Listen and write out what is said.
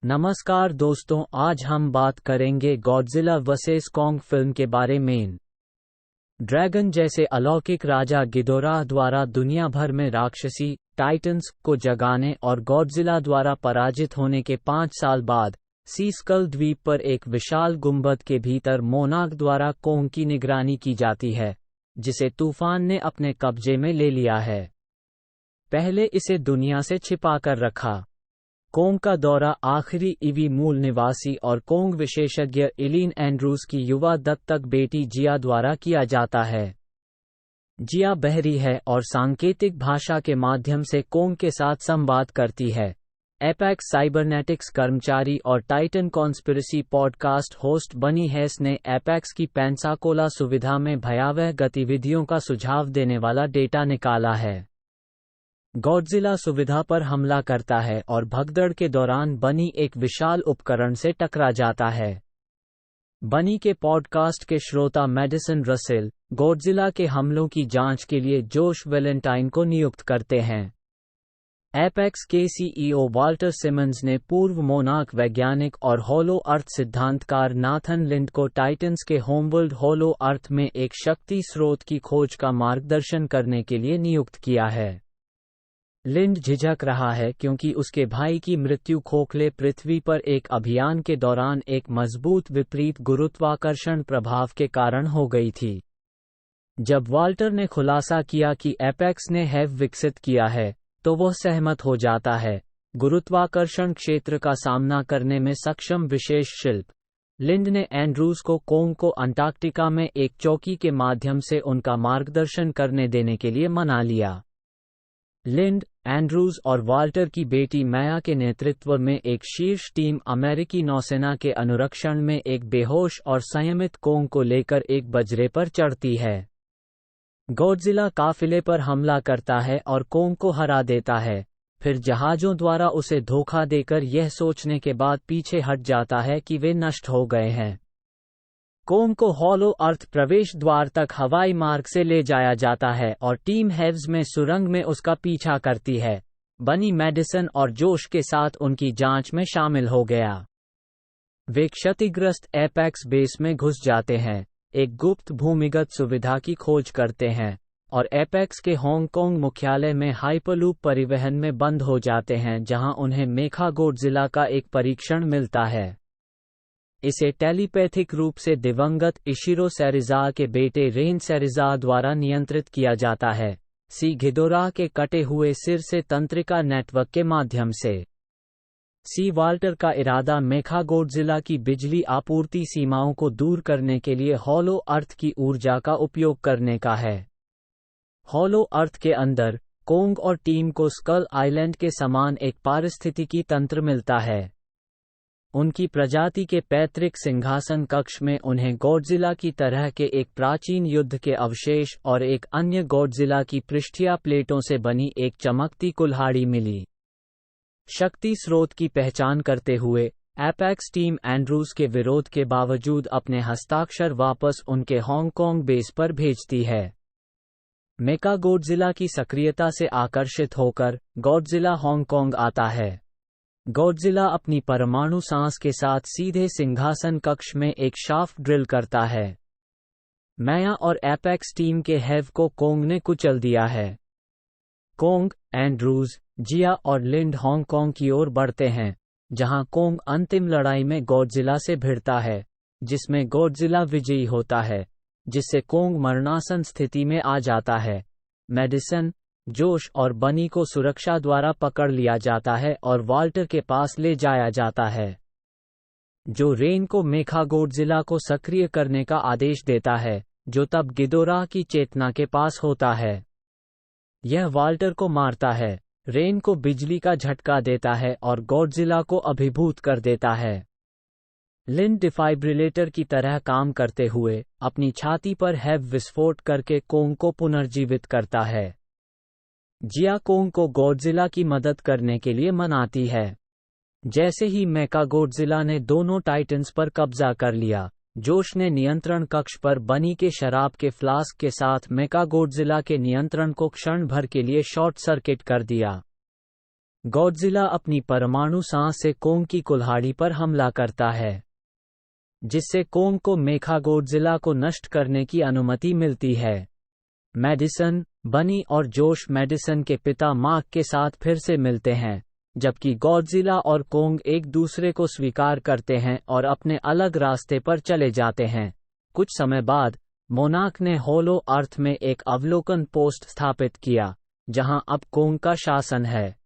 नमस्कार दोस्तों, आज हम बात करेंगे गॉडजिला वर्सेस कॉन्ग फिल्म के बारे में। ड्रैगन जैसे अलौकिक राजा गिदोराह द्वारा दुनिया भर में राक्षसी टाइटन्स को जगाने और गॉडजिला द्वारा पराजित होने के 5 साल बाद सीस्कल द्वीप पर एक विशाल गुंबद के भीतर मोनार्क द्वारा कोंग की निगरानी की जाती है, जिसे तूफान ने अपने कब्जे में ले लिया है। पहले इसे दुनिया से छिपा कर रखा। कोंग का दौरा आखिरी ईवी मूल निवासी और कोंग विशेषज्ञ इलीन एंड्रूज की युवा दत्तक बेटी जिया द्वारा किया जाता है। जिया बहरी है और सांकेतिक भाषा के माध्यम से कोंग के साथ संवाद करती है। एपेक्स साइबरनेटिक्स कर्मचारी और टाइटन कॉन्स्पिरेसी पॉडकास्ट होस्ट बनी हेस ने एपेक्स की पेंसाकोला सुविधा में भयावह गतिविधियों का सुझाव देने वाला डेटा निकाला है। गॉडजिला सुविधा पर हमला करता है और भगदड़ के दौरान बनी एक विशाल उपकरण से टकरा जाता है। बनी के पॉडकास्ट के श्रोता मेडिसन रसेल गॉडजिला के हमलों की जांच के लिए जोश वैलेंटाइन को नियुक्त करते हैं। एपेक्स के सीईओ वाल्टर सिमंस ने पूर्व मोनार्क वैज्ञानिक और होलो अर्थ सिद्धांतकार नाथन लिंड को टाइटन्स के होमवर्ल्ड होलो अर्थ में एक शक्ति स्रोत की खोज का मार्गदर्शन करने के लिए नियुक्त किया है। लिंड झिझक रहा है क्योंकि उसके भाई की मृत्यु खोखले पृथ्वी पर एक अभियान के दौरान एक मजबूत विपरीत गुरुत्वाकर्षण प्रभाव के कारण हो गई थी। जब वाल्टर ने खुलासा किया कि एपेक्स ने हैव विकसित किया है, तो वह सहमत हो जाता है। गुरुत्वाकर्षण क्षेत्र का सामना करने में सक्षम विशेष शिल्प। लिंड ने एंड्रूज को कोंग को अंटार्कटिका में एक चौकी के माध्यम से उनका मार्गदर्शन करने देने के लिए मना लिया। लिंड, एंड्रूज और वाल्टर की बेटी मैया के नेतृत्व में एक शीर्ष टीम अमेरिकी नौसेना के अनुरक्षण में एक बेहोश और संयमित कोंग को लेकर एक बजरे पर चढ़ती है। गॉडजिला काफिले पर हमला करता है और कोंग को हरा देता है, फिर जहाजों द्वारा उसे धोखा देकर यह सोचने के बाद पीछे हट जाता है कि वे नष्ट हो गए हैं। कोंग को होलो अर्थ प्रवेश द्वार तक हवाई मार्ग से ले जाया जाता है और टीम हेव्स में सुरंग में उसका पीछा करती है। बनी मेडिसन और जोश के साथ उनकी जांच में शामिल हो गया। वे क्षतिग्रस्त एपेक्स बेस में घुस जाते हैं, एक गुप्त भूमिगत सुविधा की खोज करते हैं और एपेक्स के हांगकांग मुख्यालय में हाइपरलूप परिवहन में बंद हो जाते हैं, जहां उन्हें मेखा गॉडजिला का एक परीक्षण मिलता है। इसे टेलीपैथिक रूप से दिवंगत इशिरो सेरिज़ा के बेटे रेन सेरिज़ा द्वारा नियंत्रित किया जाता है, सी घिदोराह के कटे हुए सिर से तंत्रिका नेटवर्क के माध्यम से। सी वाल्टर का इरादा मेखा गॉडजिला की बिजली आपूर्ति सीमाओं को दूर करने के लिए होलो अर्थ की ऊर्जा का उपयोग करने का है। होलो अर्थ के अंदर कोंग और टीम को स्कल आइलैंड के समान एक पारिस्थितिकी तंत्र मिलता है। उनकी प्रजाति के पैतृक सिंहासन कक्ष में उन्हें गॉडजिला की तरह के एक प्राचीन युद्ध के अवशेष और एक अन्य गॉडजिला की पृष्ठीय प्लेटों से बनी एक चमकती कुल्हाड़ी मिली। शक्ति स्रोत की पहचान करते हुए एपेक्स टीम एंड्रूज के विरोध के बावजूद अपने हस्ताक्षर वापस उनके हांगकांग बेस पर भेजती है। मेका गॉडजिला की सक्रियता से आकर्षित होकर गॉडजिला हांगकांग आता है। गॉडजिला अपनी परमाणु सांस के साथ सीधे सिंहासन कक्ष में एक शाफ्ट ड्रिल करता है। मैया और एपेक्स टीम के हैव को कोंग ने कुचल दिया है। कोंग, एंड्रूज, जिया और लिंड हांगकांग की ओर बढ़ते हैं, जहां कोंग अंतिम लड़ाई में गॉडजिला से भिड़ता है, जिसमें गॉडजिला विजयी होता है, जिससे कोंग मरणासन स्थिति में आ जाता है। मेडिसन, जोश और बनी को सुरक्षा द्वारा पकड़ लिया जाता है और वाल्टर के पास ले जाया जाता है, जो रेन को मेखा गॉडजिला को सक्रिय करने का आदेश देता है, जो तब गिदोराह की चेतना के पास होता है। यह वाल्टर को मारता है, रेन को बिजली का झटका देता है और गॉडजिला को अभिभूत कर देता है। लिंड डिफाइब्रिलेटर की तरह काम करते हुए अपनी छाती पर हैव विस्फोट करके कोंग को पुनर्जीवित करता है। जिया कोंग को गॉडजिला की मदद करने के लिए मनाती है। जैसे ही मेका गॉडजिला ने दोनों टाइटन्स पर कब्जा कर लिया, जोश ने नियंत्रण कक्ष पर बनी के शराब के फ्लास्क के साथ मेका गॉडजिला के नियंत्रण को क्षण भर के लिए शॉर्ट सर्किट कर दिया। गॉडजिला अपनी परमाणु सांस से कोंग की कुल्हाड़ी पर हमला करता है, जिससे कोंग को मेखागोडजिला को नष्ट करने की अनुमति मिलती है। मैडिसन, बनी और जोश मैडिसन के पिता मार्क के साथ फिर से मिलते हैं, जबकि गॉडजिला और कोंग एक दूसरे को स्वीकार करते हैं और अपने अलग रास्ते पर चले जाते हैं। कुछ समय बाद, मोनार्क ने होलो अर्थ में एक अवलोकन पोस्ट स्थापित किया, जहां अब कोंग का शासन है।